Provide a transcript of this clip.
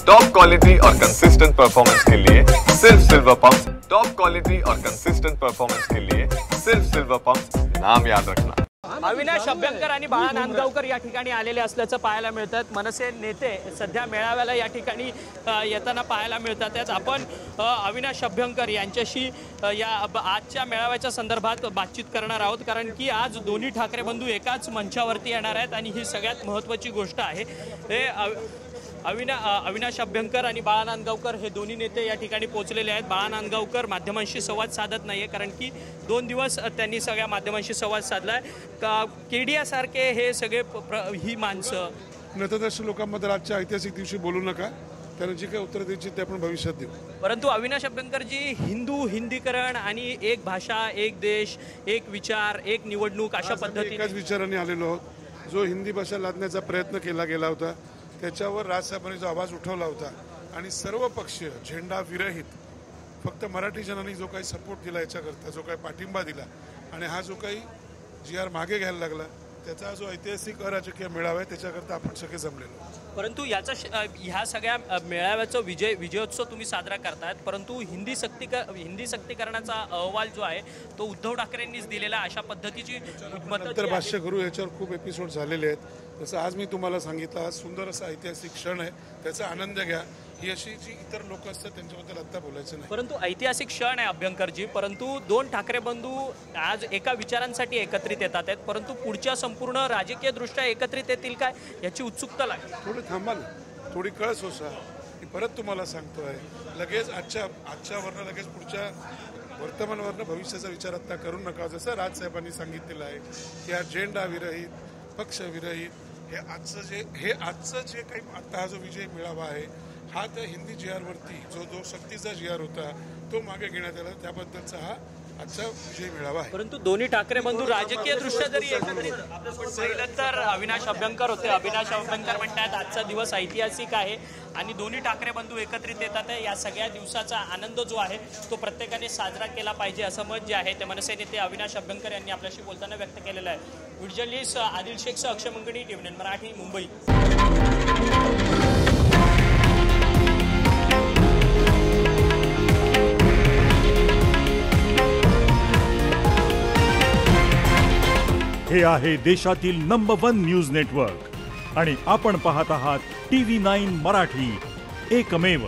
Top quality और consistent performance के लिए सिर्फ सिल्वर पंप। टॉप क्वालिटी और कंसिस्टेंट परफॉर्मेंस के लिए सिर्फ सिल्वर पंप, नाम याद रखना। अविनाश अभ्यंकर आणि बाळा नांदगावकर या ठिकाणी आलेले असल्याचं पाहायला मिळतात। मनसे नेते सध्या मेळाव्याला या ठिकाणी येताना पाहायला मिळतात। आपण अविनाश अभ्यंकर यांच्याशी या आजच्या मेळाव्याच्या संदर्भात बातचीत करणार आहोत, कारण की आज दोन्ही ठाकरे बंधू एकाच मंचावरती येणार आहेत आणि ही सगळ्यात महत्त्वाची गोष्ट आहे। हे अविनाश अभ्यंकर आणि बाळा नांदगावकर हे दोन्ही नेते या ठिकाणी पोहोचलेले आहेत। बाळा नांदगावकर माध्यमांशी संवाद साधत नाहीये, कारण की 2 दिवस त्यांनी सगळ्या माध्यमांशी संवाद साधलाय। केडिया सारखे हे सगळे ही माणसं नतदर्शी लोकांमध्ये आजच्या ऐतिहासिक दिवशी बोलू नका, त्यांना जी काही उत्तर द्यायची ते आपण भविष्यात देऊ। परंतु अविनाश अभ्यंकरजी हिंदीकरण आणि एक भाषा, एक देश, एक विचार, एक निवडणूक अशा पद्धतीने एकाच विचाराने आलेलो आहोत। जो हिंदी भाषा लादण्याचा प्रयत्न केला गेला होता त्याच्यावर राजसाहेबांनी जो आवाज उठवला होता आणि सर्व पक्षीय झेंडा विरहित फक्त मराठी जनांनी जो काही सपोर्ट दिला, याच्याकरता जो काही पाठिंबा दिला आणि हा जो काही GR मागे घ्यायला लागला, त्याचा जो ऐतिहासिक अराजकीय मेळावा आहे त्याच्याकरता आपण सगळे जमलेलो। परंतु ह्या सगळ्या मेळाव्याचा विजयोत्सव तुम्ही साजरा करतायत, परंतु हिंदी सक्तीकरणाचा अहवाल जो आहे तो उद्धव ठाकरेंनीच दिलेला, अशा पद्धतीची नंतर भाष्य करू। याच्यावर खूप एपिसोड झालेले आहेत। जसं आज मी तुम्हाला सांगितलं, आज सुंदर असा ऐतिहासिक क्षण आहे, त्याचा आनंद घ्या। ही अशी जी इतर लोक असतात त्यांच्याबद्दल आता बोलायचं नाही। परंतु ऐतिहासिक क्षण आहे अभ्यंकरजी, परंतु 2 ठाकरे बंधू आज एका विचारांसाठी एकत्रित येतात आहेत, परंतु पुढच्या संपूर्ण राजकीय दृष्ट्या एकत्रित येतील काय याची उत्सुकता लागली। थोडी थांबा ना, थोडी कळ सोसा। मी परत तुम्हाला सांगतोय, लगेच आजच्यावरनं लगेच पुढच्या वर्तमानवरनं भविष्याचा विचार आता करू नका। जसं राजसाहेबांनी सांगितलेलं आहे की अजेंडा विरहित, पक्ष विरहित हे आजचं जे काही आता हा जो विजय मिळावा आहे, हा त्या हिंदी GR वरती जो सक्तीचा GR होता तो मागे घेण्यात आला, त्याबद्दलचा हा आजचा विजय मिळावा आहे। परंतु दोन्ही ठाकरे बंधू राजकीय दृष्ट्या जरी एकत्रित पाहिलं तर अविनाश अभ्यंकर होते। अविनाश अभ्यंकर म्हणतात आजचा दिवस ऐतिहासिक आहे आणि दोन्ही ठाकरे बंधू एकत्रित येतात। या सगळ्या दिवसाचा आनंद जो आहे तो प्रत्येकाने साजरा केला पाहिजे, असं मत जे आहे ते मनसे नेते अविनाश अभ्यंकर यांनी आपल्याशी बोलताना व्यक्त केलेलं आहे। व्हिडिओ जर्नलिस्ट आदिल शेखसह अक्षय मंगणी, TV9 मराठी, मुंबई। हे आहे देशातील नंबर 1 न्यूज नेटवर्क आणि आपण पाहत आहात TV9 मराठी, एकमेव।